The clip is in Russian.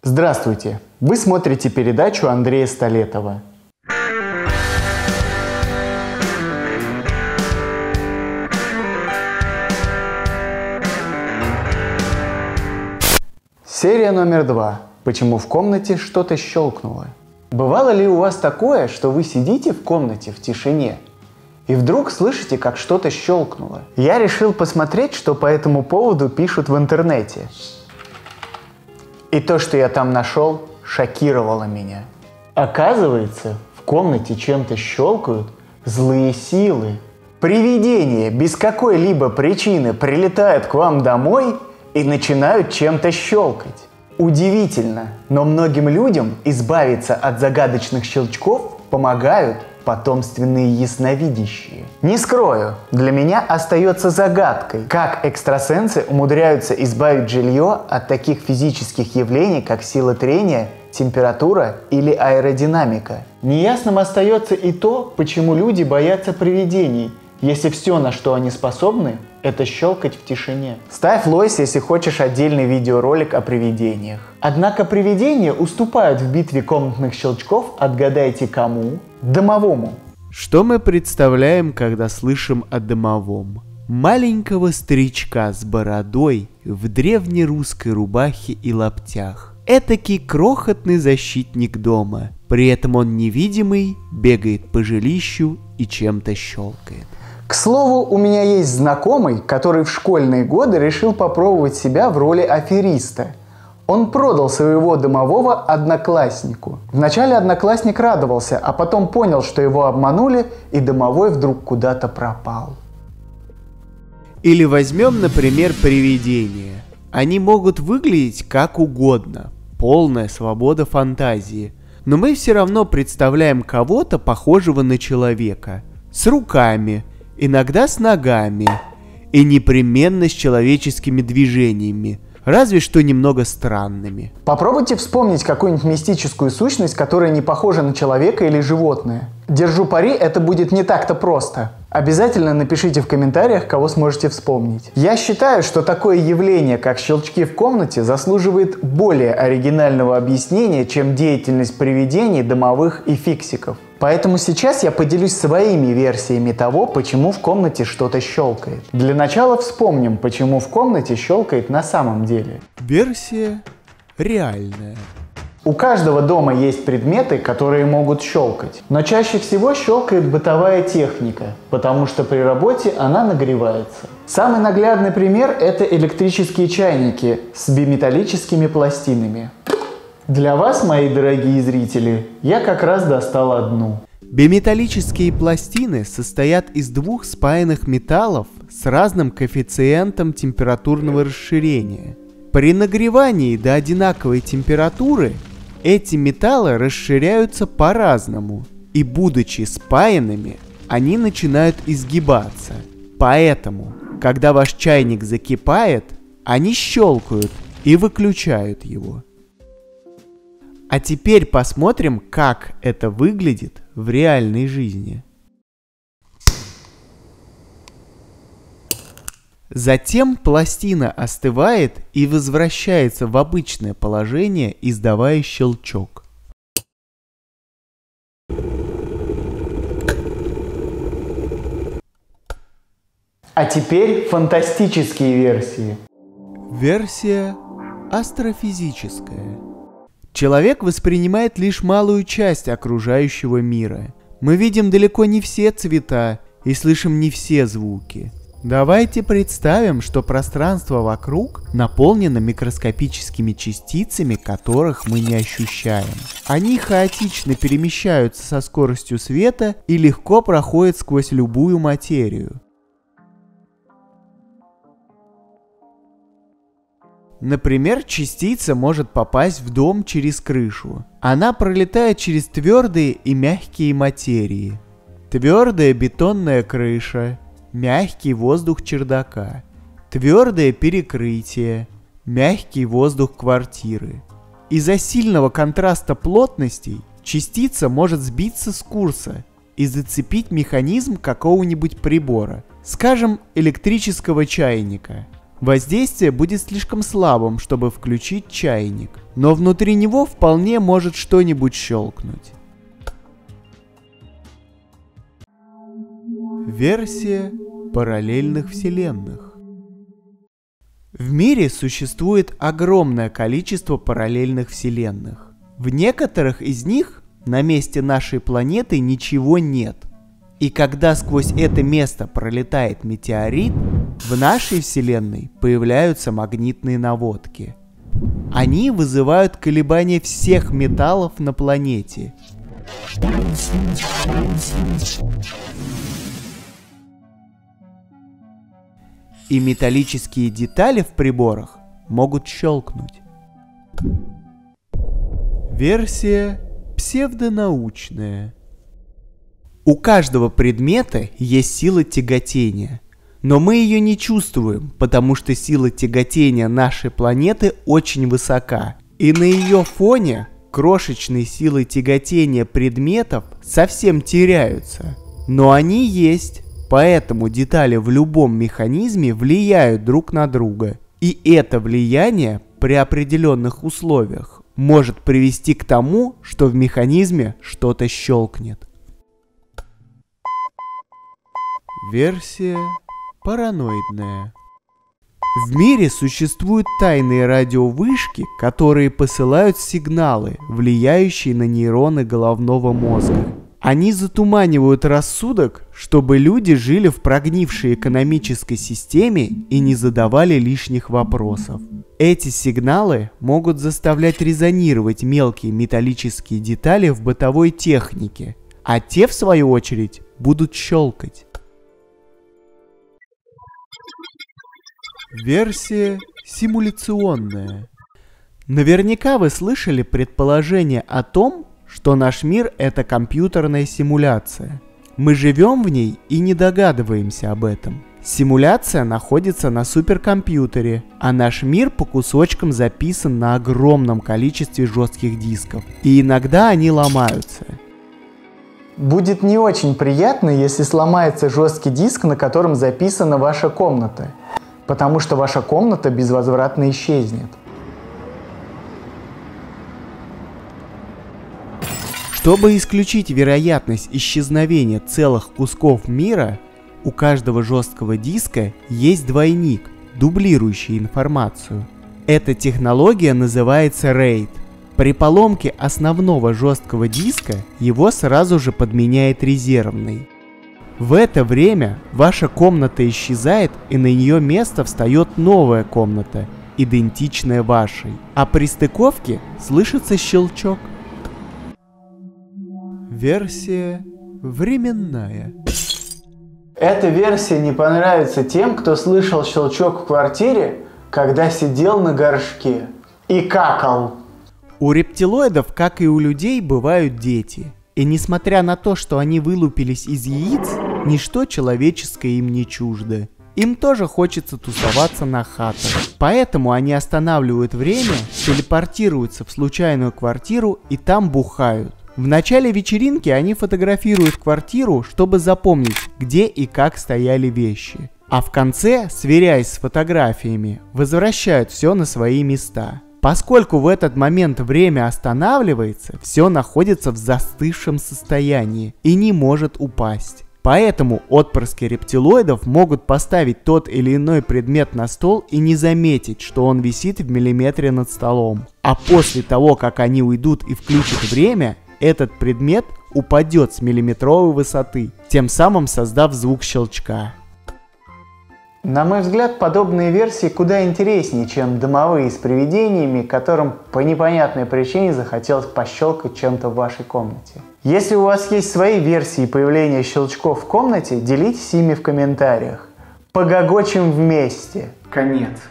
Здравствуйте! Вы смотрите передачу Андрея Столетова. Серия номер 2. Почему в комнате что-то щелкнуло? Бывало ли у вас такое, что вы сидите в комнате в тишине и вдруг слышите, как что-то щелкнуло? Я решил посмотреть, что по этому поводу пишут в интернете. И то, что я там нашел, шокировало меня. Оказывается, в комнате чем-то щелкают злые силы. Привидения без какой-либо причины прилетают к вам домой и начинают чем-то щелкать. Удивительно, но многим людям избавиться от загадочных щелчков помогают потомственные ясновидящие. Не скрою, для меня остается загадкой, как экстрасенсы умудряются избавить жилье от таких физических явлений, как сила трения, температура или аэродинамика. Неясным остается и то, почему люди боятся привидений, если все, на что они способны, это щелкать в тишине. Ставь лойс, если хочешь отдельный видеоролик о привидениях. Однако привидения уступают в битве комнатных щелчков, отгадайте кому? Домовому. Что мы представляем, когда слышим о домовом? Маленького старичка с бородой в древнерусской рубахе и лаптях. Этакий крохотный защитник дома. При этом он невидимый, бегает по жилищу и чем-то щелкает. К слову, у меня есть знакомый, который в школьные годы решил попробовать себя в роли афериста. Он продал своего домового однокласснику. Вначале одноклассник радовался, а потом понял, что его обманули, и домовой вдруг куда-то пропал. Или возьмем, например, привидения. Они могут выглядеть как угодно, полная свобода фантазии. Но мы все равно представляем кого-то, похожего на человека, с руками, иногда с ногами, и непременно с человеческими движениями, разве что немного странными. Попробуйте вспомнить какую-нибудь мистическую сущность, которая не похожа на человека или животное. Держу пари, это будет не так-то просто. Обязательно напишите в комментариях, кого сможете вспомнить. Я считаю, что такое явление, как щелчки в комнате, заслуживает более оригинального объяснения, чем деятельность привидений, домовых и фиксиков. Поэтому сейчас я поделюсь своими версиями того, почему в комнате что-то щелкает. Для начала вспомним, почему в комнате щелкает на самом деле. Версия реальная. У каждого дома есть предметы, которые могут щелкать. Но чаще всего щелкает бытовая техника, потому что при работе она нагревается. Самый наглядный пример – это электрические чайники с биметаллическими пластинами. Для вас, мои дорогие зрители, я как раз достал одну. Биметаллические пластины состоят из двух спаянных металлов с разным коэффициентом температурного расширения. При нагревании до одинаковой температуры эти металлы расширяются по-разному, и будучи спаянными, они начинают изгибаться. Поэтому, когда ваш чайник закипает, они щелкают и выключают его. А теперь посмотрим, как это выглядит в реальной жизни. Затем пластина остывает и возвращается в обычное положение, издавая щелчок. А теперь фантастические версии. Версия астрофизическая. Человек воспринимает лишь малую часть окружающего мира. Мы видим далеко не все цвета и слышим не все звуки. Давайте представим, что пространство вокруг наполнено микроскопическими частицами, которых мы не ощущаем. Они хаотично перемещаются со скоростью света и легко проходят сквозь любую материю. Например, частица может попасть в дом через крышу. Она пролетает через твердые и мягкие материи. Твердая бетонная крыша, мягкий воздух чердака, твердое перекрытие, мягкий воздух квартиры. Из-за сильного контраста плотностей частица может сбиться с курса и зацепить механизм какого-нибудь прибора, скажем, электрического чайника. Воздействие будет слишком слабым, чтобы включить чайник, но внутри него вполне может что-нибудь щелкнуть. Версия параллельных вселенных. В мире существует огромное количество параллельных вселенных. В некоторых из них на месте нашей планеты ничего нет. И когда сквозь это место пролетает метеорит, в нашей Вселенной появляются магнитные наводки. Они вызывают колебания всех металлов на планете. И металлические детали в приборах могут щелкнуть. Версия псевдонаучная. У каждого предмета есть сила тяготения, но мы ее не чувствуем, потому что сила тяготения нашей планеты очень высока, и на ее фоне крошечные силы тяготения предметов совсем теряются. Но они есть, поэтому детали в любом механизме влияют друг на друга, и это влияние при определенных условиях может привести к тому, что в механизме что-то щелкнет. Версия параноидная. В мире существуют тайные радиовышки, которые посылают сигналы, влияющие на нейроны головного мозга. Они затуманивают рассудок, чтобы люди жили в прогнившей экономической системе и не задавали лишних вопросов. Эти сигналы могут заставлять резонировать мелкие металлические детали в бытовой технике, а те, в свою очередь, будут щелкать. Версия симуляционная. Наверняка вы слышали предположение о том, что наш мир – это компьютерная симуляция. Мы живем в ней и не догадываемся об этом. Симуляция находится на суперкомпьютере, а наш мир по кусочкам записан на огромном количестве жестких дисков, и иногда они ломаются. Будет не очень приятно, если сломается жесткий диск, на котором записана ваша комната, потому что ваша комната безвозвратно исчезнет. Чтобы исключить вероятность исчезновения целых кусков мира, у каждого жесткого диска есть двойник, дублирующий информацию. Эта технология называется RAID. При поломке основного жесткого диска его сразу же подменяет резервный. В это время ваша комната исчезает, и на нее место встает новая комната, идентичная вашей. А при стыковке слышится щелчок. Версия временная. Эта версия не понравится тем, кто слышал щелчок в квартире, когда сидел на горшке и какал. У рептилоидов, как и у людей, бывают дети. И несмотря на то, что они вылупились из яиц, ничто человеческое им не чуждо. Им тоже хочется тусоваться на хатах. Поэтому они останавливают время, телепортируются в случайную квартиру и там бухают. В начале вечеринки они фотографируют квартиру, чтобы запомнить, где и как стояли вещи. А в конце, сверяясь с фотографиями, возвращают все на свои места. Поскольку в этот момент время останавливается, все находится в застывшем состоянии и не может упасть. Поэтому отпрыски рептилоидов могут поставить тот или иной предмет на стол и не заметить, что он висит в миллиметре над столом. А после того, как они уйдут и включат время, этот предмет упадет с миллиметровой высоты, тем самым создав звук щелчка. На мой взгляд, подобные версии куда интереснее, чем домовые с привидениями, которым по непонятной причине захотелось пощелкать чем-то в вашей комнате. Если у вас есть свои версии появления щелчков в комнате, делитесь ими в комментариях. Погогочем вместе. Конец.